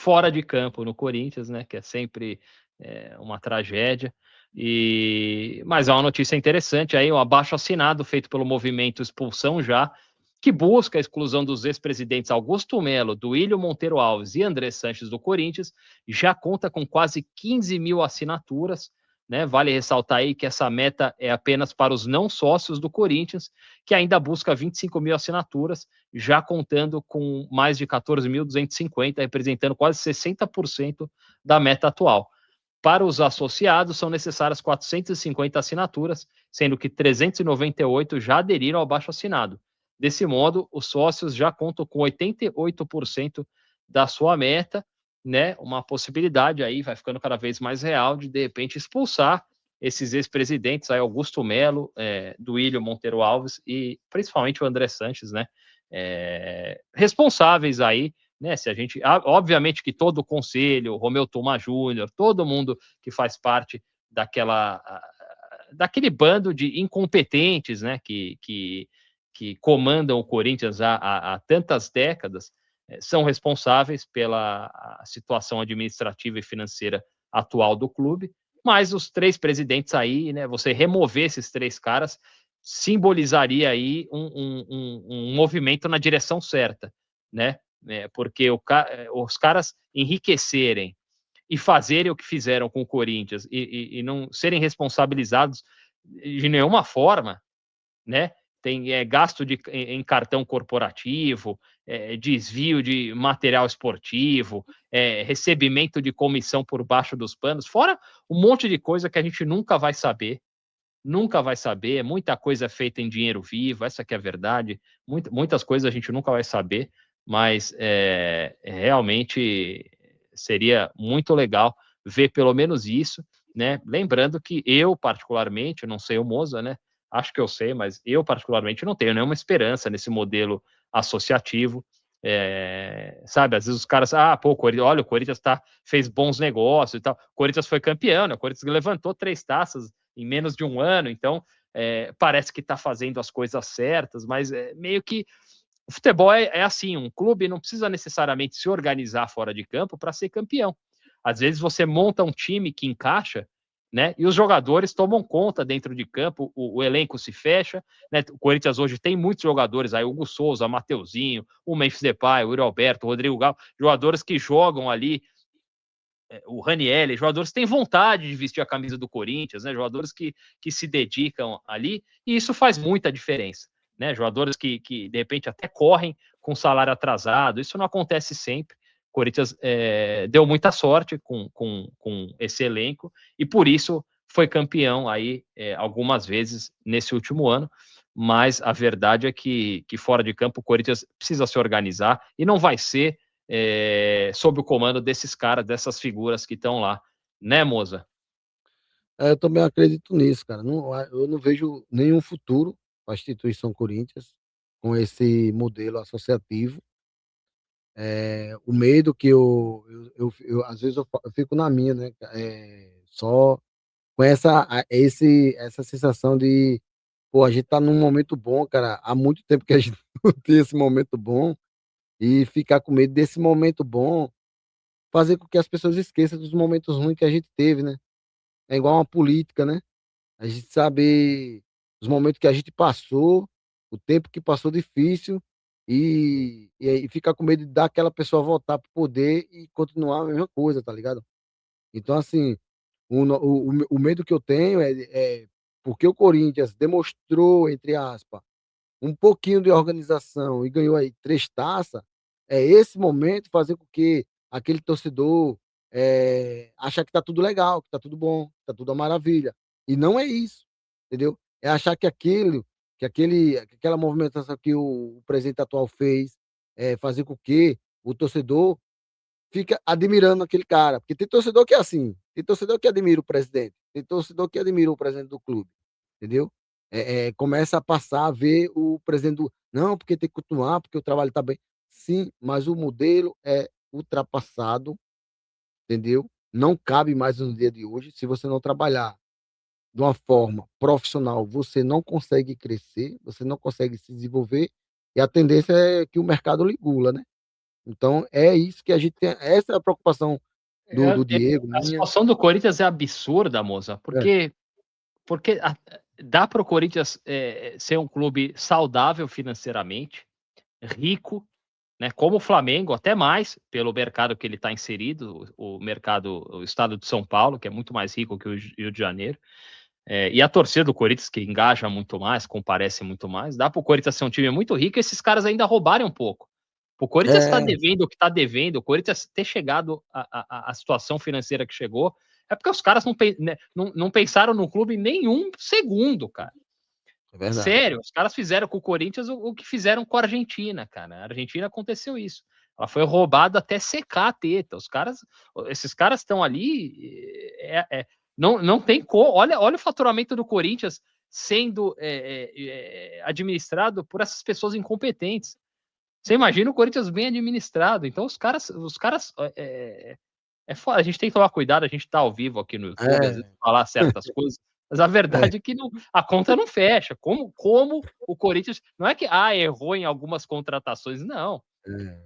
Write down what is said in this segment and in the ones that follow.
fora de campo no Corinthians, né, que é sempre uma tragédia. Mas é uma notícia interessante aí, um abaixo-assinado feito pelo movimento Expulsão Já, que busca a exclusão dos ex-presidentes Augusto Melo, Duílio Monteiro Alves e André Sanches do Corinthians, já conta com quase 15 mil assinaturas, né? Vale ressaltar aí que essa meta é apenas para os não sócios do Corinthians, que ainda busca 25 mil assinaturas, já contando com mais de 14.250, representando quase 60% da meta atual. Para os associados, são necessárias 450 assinaturas, sendo que 398 já aderiram ao abaixo-assinado. Desse modo, os sócios já contam com 88% da sua meta, né? Uma possibilidade aí, vai ficando cada vez mais real, de repente expulsar esses ex-presidentes, aí Augusto Melo, Duílio Monteiro Alves e principalmente o André Sanches, né? Responsáveis aí, né? Se a gente, obviamente que todo o conselho, Romeu Tuma Júnior, todo mundo que faz parte daquele bando de incompetentes, né? Que comandam o Corinthians há tantas décadas, são responsáveis pela situação administrativa e financeira atual do clube, mas os três presidentes aí, né? Você remover esses três caras simbolizaria aí um movimento na direção certa, né? Porque os caras enriquecerem e fazerem o que fizeram com o Corinthians e não serem responsabilizados de nenhuma forma, né? Tem gasto em cartão corporativo, desvio de material esportivo, recebimento de comissão por baixo dos panos, fora um monte de coisa que a gente nunca vai saber, muita coisa é feita em dinheiro vivo, essa que é a verdade, muitas coisas a gente nunca vai saber, mas realmente seria muito legal ver pelo menos isso, né? Lembrando que eu, particularmente, não sei o Moza, né? Acho que eu sei, mas eu, particularmente, não tenho nenhuma esperança nesse modelo associativo. Sabe, às vezes os caras, pô, olha, o Corinthians fez bons negócios e tal. O Corinthians foi campeão, né? O Corinthians levantou 3 taças em menos de um ano, então parece que está fazendo as coisas certas, mas meio que o futebol é assim, um clube não precisa necessariamente se organizar fora de campo para ser campeão. Às vezes você monta um time que encaixa, né? E os jogadores tomam conta dentro de campo, o elenco se fecha, né? O Corinthians hoje tem muitos jogadores aí, Hugo Souza, Mateuzinho, o Memphis Depay, o Yuri Alberto, o Rodrigo Gal, jogadores que jogam ali, o Ranieri, jogadores que têm vontade de vestir a camisa do Corinthians, né? Jogadores que se dedicam ali, e isso faz muita diferença, né? Jogadores que de repente até correm com salário atrasado, isso não acontece sempre. O Corinthians deu muita sorte com esse elenco e por isso foi campeão aí algumas vezes nesse último ano, mas a verdade é que fora de campo o Corinthians precisa se organizar e não vai ser sob o comando desses caras, dessas figuras que estão lá, né, Moza? Eu também acredito nisso, cara. Não, eu não vejo nenhum futuro para a instituição Corinthians com esse modelo associativo. O medo que às vezes eu fico na minha, né? Só com essa sensação de, pô, a gente tá num momento bom, cara. Há muito tempo que a gente não tem esse momento bom e ficar com medo desse momento bom fazer com que as pessoas esqueçam dos momentos ruins que a gente teve, né? É igual uma política, né? A gente saber os momentos que a gente passou, o tempo que passou difícil e aí ficar com medo de dar aquela pessoa voltar para o poder e continuar a mesma coisa, tá ligado? Então, assim, o medo que eu tenho é porque o Corinthians demonstrou, entre aspas, um pouquinho de organização e ganhou aí 3 taças, é esse momento fazer com que aquele torcedor, achar que tá tudo legal, que tá tudo bom, que tá tudo uma maravilha. E não é isso, entendeu? É achar que aquela movimentação que o presidente atual fez, fazer com que o torcedor fica admirando aquele cara, porque tem torcedor que é assim, tem torcedor que admira o presidente, tem torcedor que admira o presidente do clube, entendeu? Começa a passar a ver o presidente do não, porque tem que continuar, porque o trabalho está bem. Sim, mas o modelo é ultrapassado, entendeu? Não cabe mais no dia de hoje. Se você não trabalhar de uma forma profissional, você não consegue crescer, você não consegue se desenvolver, e a tendência é que o mercado ligula, né? Então é isso que a gente tem, essa é a preocupação É, do Diego, a minha. situação do Corinthians é absurda, moça, É, porque dá para o Corinthians ser um clube saudável financeiramente, rico, né, como o Flamengo, até mais, pelo mercado que ele está inserido, o mercado, o estado de São Paulo, que é muito mais rico que o Rio de Janeiro, e a torcida do Corinthians, que engaja muito mais, comparece muito mais, dá para o Corinthians ser um time muito rico e esses caras ainda roubarem um pouco. O Corinthians está é, devendo o que está devendo, o Corinthians ter chegado à situação financeira que chegou, é porque os caras né, não pensaram no clube nenhum segundo, cara. é verdade. Sério, os caras fizeram com o Corinthians o que fizeram com a Argentina, cara. A Argentina aconteceu isso. Ela foi roubada até secar a teta. Esses caras estão ali, não tem como. Olha o faturamento do Corinthians sendo administrado por essas pessoas incompetentes. Você imagina o Corinthians bem administrado. Então os caras foda. A gente tem que tomar cuidado, a gente tá ao vivo aqui no YouTube, às vezes É, falar certas coisas, mas a é, verdade é que a conta não fecha. Como o Corinthians. Não é que errou em algumas contratações, não.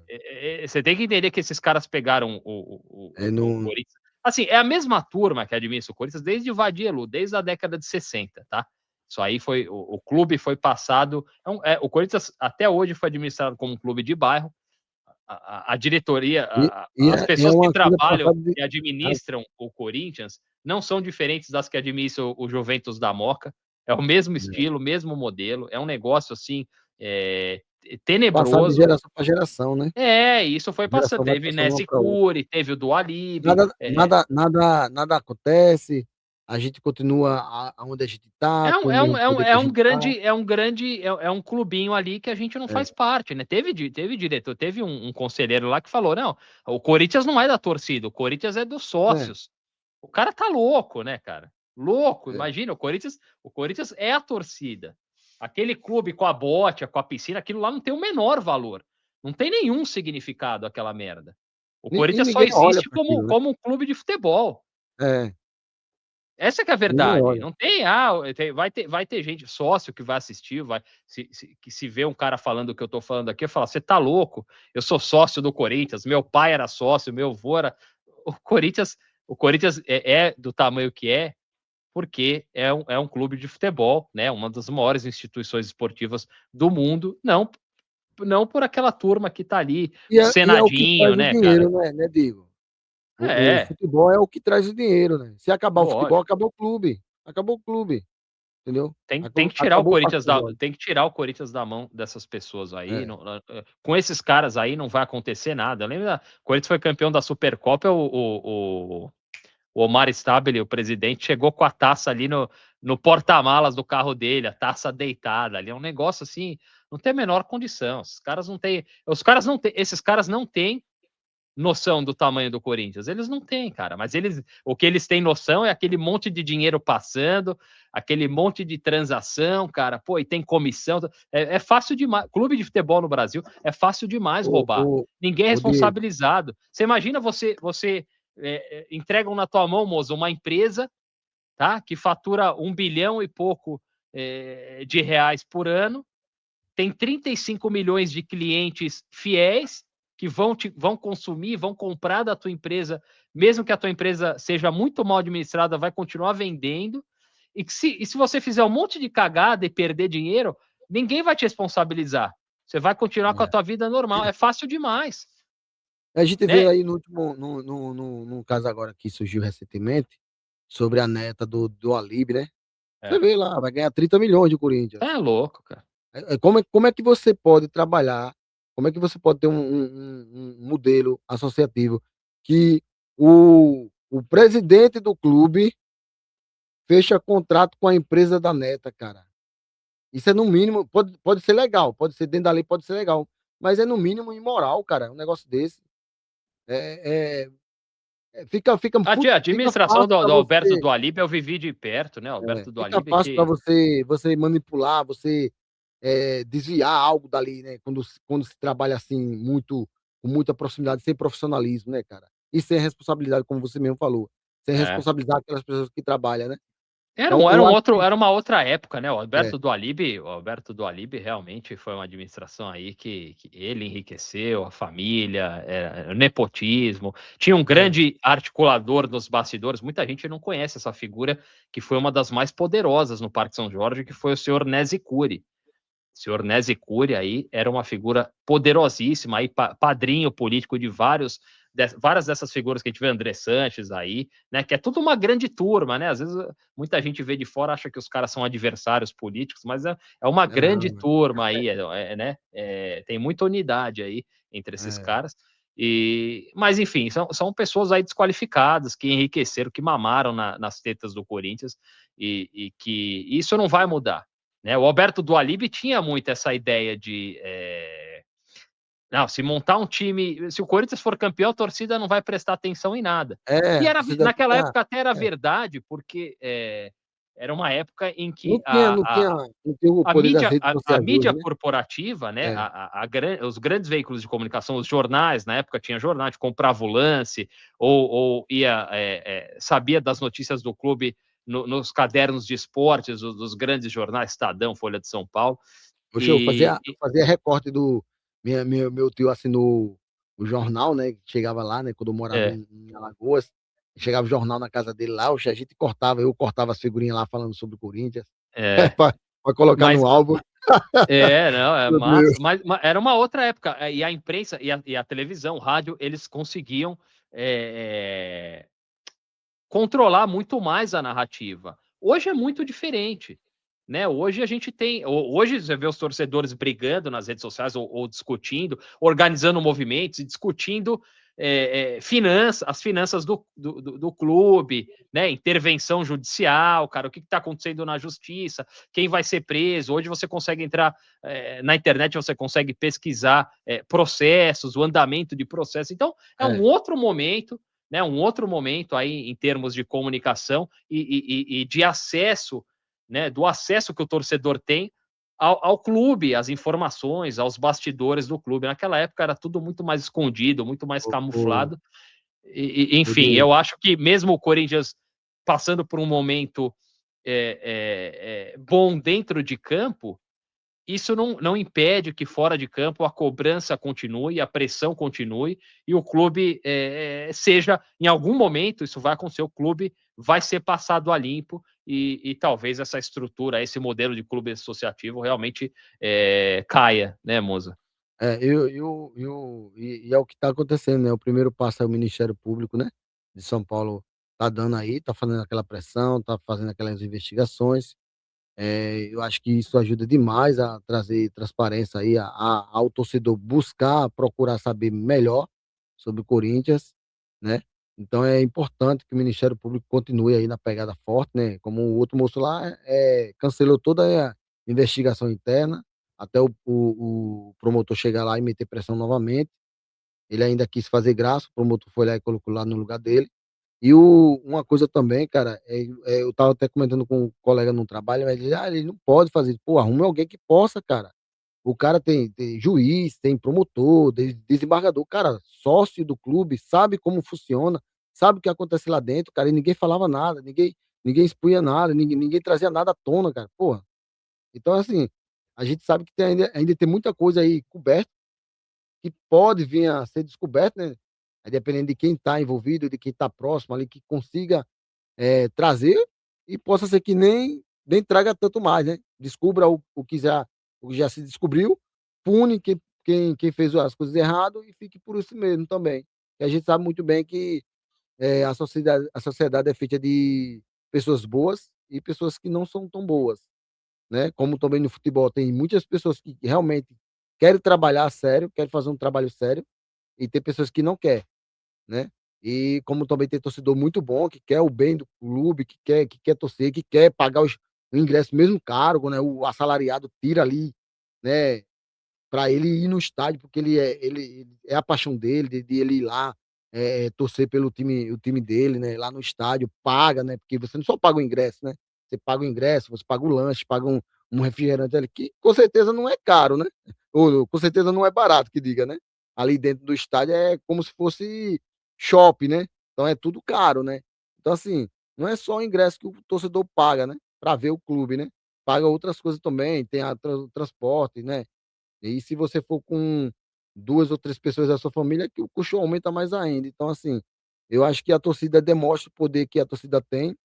é, Você tem que entender que esses caras pegaram o não, Corinthians. Assim, é a mesma turma que administra o Corinthians desde o Vadielu, desde a década de 60, tá? Isso aí foi. O clube foi passado. O Corinthians até hoje foi administrado como um clube de bairro. A diretoria, as é pessoas que uma coisa trabalham passada de e administram o Corinthians não são diferentes das que administram o Juventus da Moca. É o mesmo estilo, mesmo modelo. É um negócio assim é, passado de tenebroso. geração para geração, né. Isso foi passando. Geração vai Teve passando uma Nese para outra. Curi, teve o do Alib. Nada acontece, a gente continua aonde a gente tá, com o mesmo poder que a gente tá. É um clubinho ali que a gente não É, faz parte, né? Teve diretor, teve um conselheiro lá que falou: não, o Corinthians não é da torcida, o Corinthians é dos é, sócios. O cara tá louco, né, cara? Louco, é. imagina, o Corinthians é a torcida. Aquele clube com a bote, com a piscina, aquilo lá não tem o menor valor. Não tem nenhum significado aquela merda. O E Corinthians só ninguém olha existe para como, aquilo, né. como um clube de futebol. É, Essa que é a ninguém verdade. olha. Não tem, vai ter gente, sócio que vai assistir, que se vê um cara falando o que eu tô falando aqui, eu falo, você tá louco? Eu sou sócio do Corinthians, meu pai era sócio, meu avô era. O Corinthians, o Corinthians é do tamanho que é, porque é um clube de futebol, né? Uma das maiores instituições esportivas do mundo, não por aquela turma que tá ali, o E é o que Senadinho, traz o né, cara? dinheiro, né, Diego? O É, futebol é o que traz o dinheiro, né. Se acabar o futebol, lógico. acabou o clube, entendeu? Tem que tirar o Acabou o Corinthians patrimônio. tem que tirar o Corinthians da mão dessas pessoas aí. É. Não, com esses caras aí não vai acontecer nada. Lembra? O Corinthians foi campeão da Supercopa, o Omar Stabile, o presidente, chegou com a taça ali no porta-malas do carro dele, a taça deitada ali. É um negócio assim, não tem a menor condição. Esses caras não têm noção do tamanho do Corinthians. Eles não têm, cara, mas o que eles têm noção é aquele monte de dinheiro passando, aquele monte de transação, cara, pô, e tem comissão. É fácil demais. Clube de futebol no Brasil é fácil demais O roubar. o Ninguém é o Diego, responsabilizado. Você imagina você entregam na tua mão, moço, uma empresa, tá? Que fatura 1 bilhão e pouco de reais por ano, tem 35 milhões de clientes fiéis que vão consumir, vão comprar da tua empresa, mesmo que a tua empresa seja muito mal administrada, vai continuar vendendo. E se você fizer um monte de cagada e perder dinheiro, ninguém vai te responsabilizar. Você vai continuar com a é. tua vida normal. É fácil demais, A gente vê né? aí no último no caso agora que surgiu recentemente, sobre a neta do Alib, né. Você É, vê lá, vai ganhar 30 milhões do Corinthians. é louco, cara. Como é que você pode trabalhar, como é que você pode ter um modelo associativo que o presidente do clube fecha contrato com a empresa da neta, cara. Isso é no mínimo, pode ser legal, pode ser dentro da lei, pode ser legal, mas é no mínimo imoral, cara, um negócio desse. É A fica administração fácil do, para do Alberto você, do Alib eu vivi de perto, né? Alberto do fica Alib fácil para que você manipular, você, desviar algo dali, né, quando se trabalha assim muito com muita proximidade, sem profissionalismo, né, cara. E sem responsabilidade, como você mesmo falou, sem é, responsabilizar aquelas pessoas que trabalham, né. Eu acho que Era uma outra época, né? é, O Alberto do Alibe realmente foi uma administração aí que ele enriqueceu a família, o nepotismo, tinha um é. grande articulador nos bastidores. Muita gente não conhece essa figura que foi uma das mais poderosas no Parque São Jorge, que foi o senhor Nesi Curi. O senhor Nesi Curi aí era uma figura poderosíssima, aí, padrinho político de várias dessas figuras que a gente vê, André Sanches aí, né, que é tudo uma grande turma, né, às vezes muita gente vê de fora, acha que os caras são adversários políticos, mas é uma É grande não, turma aí, né, tem muita unidade aí entre esses é. caras, mas enfim, são pessoas aí desqualificadas, que enriqueceram, que mamaram nas tetas do Corinthians, e que isso não vai mudar, né? O Alberto do Alibe tinha muito essa ideia de não, se montar um time, se o Corinthians for campeão, a torcida não vai prestar atenção em nada. É, Que a era torcida naquela fica época até era é, verdade, porque era uma época em que não tinha não tinha não tinha o poder das redes a sociais hoje, mídia né. corporativa, né, É. os grandes veículos de comunicação, os jornais, na época tinha jornal, de comprava o lance, ou sabia das notícias do clube nos cadernos de esportes dos grandes jornais, Estadão, Folha de São Paulo, Poxa, eu e, fazia eu fazia recorte do meu tio assinou o jornal, né, que chegava lá, né, quando eu morava é, em Alagoas, chegava o jornal na casa dele lá, oxe, a gente cortava, eu cortava as figurinhas lá falando sobre o Corinthians, é, pra colocar mas no álbum. não, Meu Deus. mas era uma outra época, e a imprensa e a televisão, o rádio, eles conseguiam é, controlar muito mais a narrativa. Hoje é muito diferente, né? Hoje a gente tem, hoje você vê os torcedores brigando nas redes sociais ou discutindo, organizando movimentos e discutindo as finanças do clube, né? Intervenção judicial, cara, o que está acontecendo na justiça, quem vai ser preso. Hoje você consegue entrar na internet, você consegue pesquisar processos, o andamento de processos. Então, é um É, outro momento, né, um outro momento aí em termos de comunicação e de acesso, né, do acesso que o torcedor tem ao clube, às informações, aos bastidores do clube. Naquela época era tudo muito mais escondido, muito mais o camuflado. Enfim, Diego, eu acho que mesmo o Corinthians passando por um momento bom dentro de campo, isso não impede que fora de campo a cobrança continue, a pressão continue e o clube seja, em algum momento, isso vai acontecer, o clube vai ser passado a limpo e talvez essa estrutura, esse modelo de clube associativo realmente caia, né, Moza? e é o que está acontecendo, né, o primeiro passo é o Ministério Público, né, de São Paulo tá dando aí, tá fazendo aquela pressão, tá fazendo aquelas investigações. Eu acho que isso ajuda demais a trazer transparência aí ao torcedor buscar, procurar saber melhor sobre o Corinthians, né. Então é importante que o Ministério Público continue aí na pegada forte, né, como o outro moço lá, cancelou toda a investigação interna, até o promotor chegar lá e meter pressão novamente. Ele ainda quis fazer graça, o promotor foi lá e colocou lá no lugar dele. E uma coisa também, cara, eu estava até comentando com um colega no trabalho, mas ele: "Ah, ele não pode fazer isso". Pô, arrume alguém que possa, cara. O cara tem juiz, tem promotor, desembargador, cara, sócio do clube, sabe como funciona, sabe o que acontece lá dentro, cara, e ninguém falava nada, ninguém expunha nada, ninguém trazia nada à tona, cara. Porra, então assim, a gente sabe que tem ainda tem muita coisa aí coberta, que pode vir a ser descoberto, né, aí dependendo de quem está envolvido, de quem está próximo ali, que consiga trazer e possa ser que nem traga tanto mais, né. Descubra o que já se descobriu, pune quem fez as coisas errado e fique por isso mesmo também. E a gente sabe muito bem que, a sociedade é feita de pessoas boas e pessoas que não são tão boas, né, como também no futebol tem muitas pessoas que realmente querem trabalhar sério, querem fazer um trabalho sério, e tem pessoas que não quer, né. E como também tem torcedor muito bom, que quer o bem do clube, que quer torcer, que quer pagar o ingresso mesmo caro, né, o assalariado tira ali, né, para ele ir no estádio, porque ele é a paixão dele, de ele ir lá, torcer pelo time dele, né, lá no estádio, paga, né, porque você não só paga o ingresso, né, você paga o ingresso, você paga o lanche, paga um refrigerante ali, que com certeza não é caro, né, ou com certeza não é barato que diga, né. Ali dentro do estádio é como se fosse shopping, né, então é tudo caro, né. Então assim, não é só o ingresso que o torcedor paga, né, para ver o clube, né, paga outras coisas também, tem a o transporte, né, e se você for com 2 ou 3 pessoas da sua família, que o custo aumenta mais ainda. Então, assim, eu acho que a torcida demonstra o poder que a torcida tem,